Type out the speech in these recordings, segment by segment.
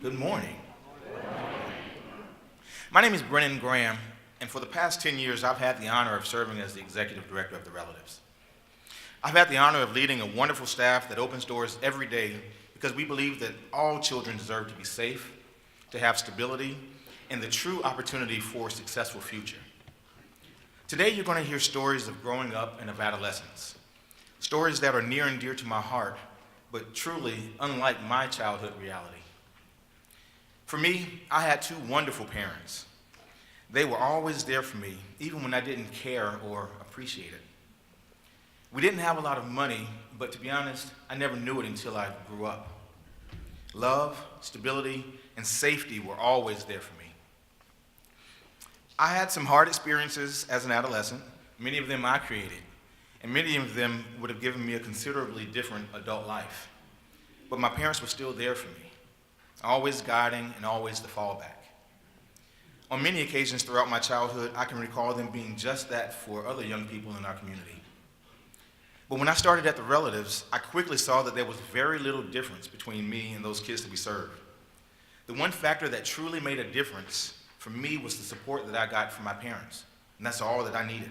Good morning. My name is Brennon Graham, and for the past 10 years, I've had the honor of serving as the executive director of the Relatives. I've had the honor of leading a wonderful staff that opens doors every day because we believe that all children deserve to be safe, to have stability, and the true opportunity for a successful future. Today, you're going to hear stories of growing up and of adolescence, stories that are near and dear to my heart, but truly unlike my childhood reality. For me, I had two wonderful parents. They were always there for me, even when I didn't care or appreciate it. We didn't have a lot of money, but to be honest, I never knew it until I grew up. Love, stability, and safety were always there for me. I had some hard experiences as an adolescent. Many of them I created, and many of them would have given me a considerably different adult life. But my parents were still there for me, always guiding and always the fallback. On many occasions throughout my childhood, I can recall them being just that for other young people in our community. But when I started at the Relatives, I quickly saw that there was very little difference between me and those kids that we served. The one factor that truly made a difference for me was the support that I got from my parents, and that's all that I needed.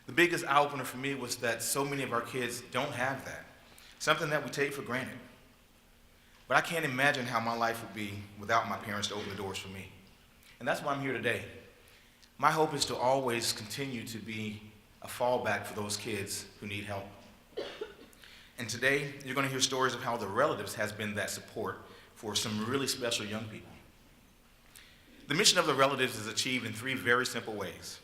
The biggest eye-opener for me was that so many of our kids don't have that, something that we take for granted. But I can't imagine how my life would be without my parents to open the doors for me. And that's why I'm here today. My hope is to always continue to be a fallback for those kids who need help. And today, you're going to hear stories of how the Relatives has been that support for some really special young people. The mission of the Relatives is achieved in three very simple ways: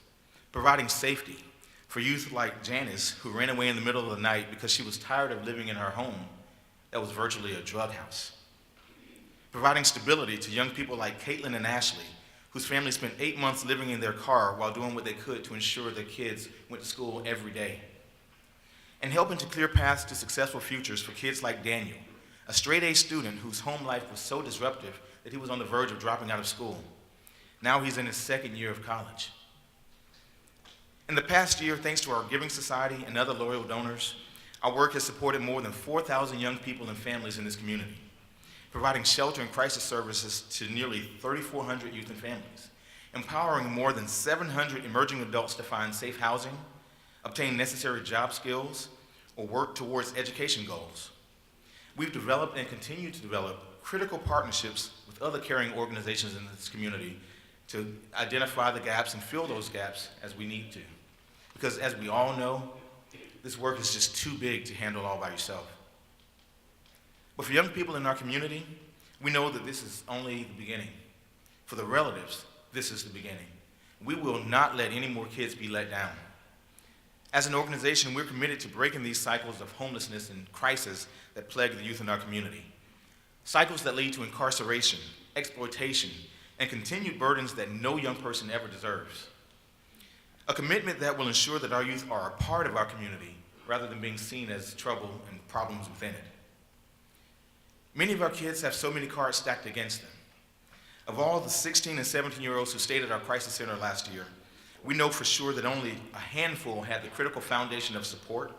providing safety for youth like Janice, who ran away in the middle of the night because she was tired of living in her home that was virtually a drug house; providing stability to young people like Caitlin and Ashley, whose family spent 8 months living in their car while doing what they could to ensure their kids went to school every day; and helping to clear paths to successful futures for kids like Daniel, a straight-A student whose home life was so disruptive that he was on the verge of dropping out of school. Now he's in his second year of college. In the past year, thanks to our Giving Society and other loyal donors, our work has supported more than 4,000 young people and families in this community, providing shelter and crisis services to nearly 3,400 youth and families, empowering more than 700 emerging adults to find safe housing, obtain necessary job skills, or work towards education goals. We've developed and continue to develop critical partnerships with other caring organizations in this community to identify the gaps and fill those gaps as we need to. Because as we all know, this work is just too big to handle all by yourself. But for young people in our community, we know that this is only the beginning. For the Relatives, this is the beginning. We will not let any more kids be let down. As an organization, we're committed to breaking these cycles of homelessness and crisis that plague the youth in our community. Cycles that lead to incarceration, exploitation, and continued burdens that no young person ever deserves. A commitment that will ensure that our youth are a part of our community rather than being seen as trouble and problems within it. Many of our kids have so many cards stacked against them. Of all the 16 and 17-year-olds who stayed at our crisis center last year, we know for sure that only a handful had the critical foundation of support,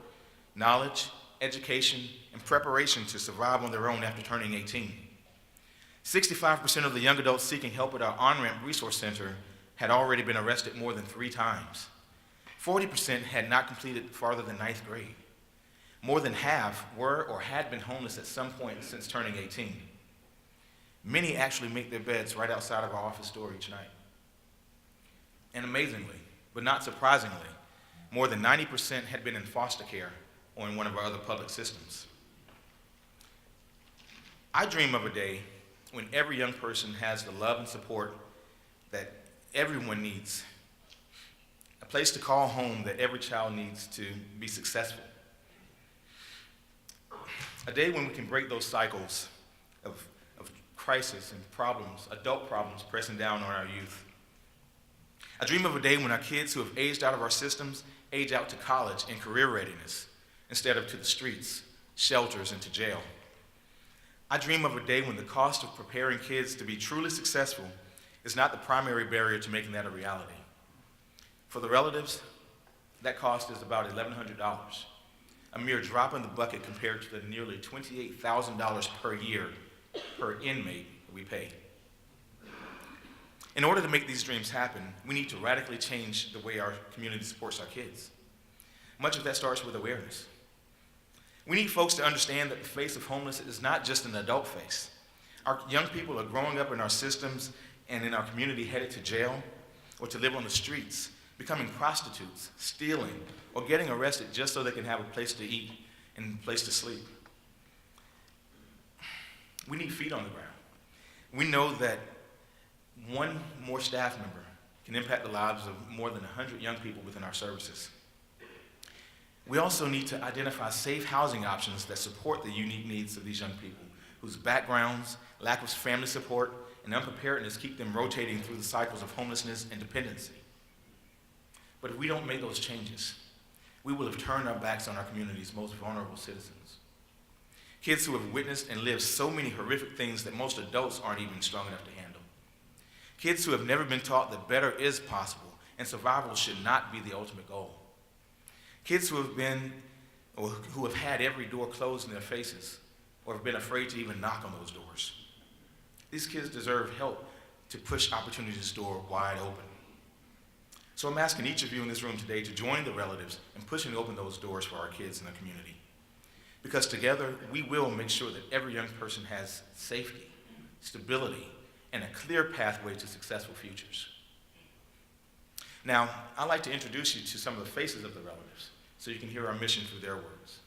knowledge, education, and preparation to survive on their own after turning 18. 65% of the young adults seeking help at our On-Ramp Resource Center had already been arrested more than 3 times. 40% had not completed farther than 9th grade. More than half were or had been homeless at some point since turning 18. Many actually make their beds right outside of our office door each night. And amazingly, but not surprisingly, more than 90% had been in foster care or in one of our other public systems. I dream of a day when every young person has the love and support that everyone needs, a place to call home that every child needs to be successful. A day when we can break those cycles of crisis and problems, adult problems pressing down on our youth. I dream of a day when our kids who have aged out of our systems age out to college and career readiness instead of to the streets, shelters, and to jail. I dream of a day when the cost of preparing kids to be truly successful is not the primary barrier to making that a reality. For the Relatives, that cost is about $1,100, a mere drop in the bucket compared to the nearly $28,000 per year per inmate that we pay. In order to make these dreams happen, we need to radically change the way our community supports our kids. Much of that starts with awareness. We need folks to understand that the face of homelessness is not just an adult face. Our young people are growing up in our systems and in our community headed to jail or to live on the streets, becoming prostitutes, stealing, or getting arrested just so they can have a place to eat and a place to sleep. We need feet on the ground. We know that one more staff member can impact the lives of more than 100 young people within our services. We also need to identify safe housing options that support the unique needs of these young people, whose backgrounds, lack of family support, and unpreparedness keep them rotating through the cycles of homelessness and dependency. But if we don't make those changes, we will have turned our backs on our community's most vulnerable citizens. Kids who have witnessed and lived so many horrific things that most adults aren't even strong enough to handle. Kids who have never been taught that better is possible and survival should not be the ultimate goal. Kids who have been, or who have had every door closed in their faces, or have been afraid to even knock on those doors. These kids deserve help to push opportunity's door wide open. So I'm asking each of you in this room today to join the relatives in pushing open those doors for our kids in the community. Because together, we will make sure that every young person has safety, stability, and a clear pathway to successful futures. Now, I'd like to introduce you to some of the faces of the relatives so you can hear our mission through their words.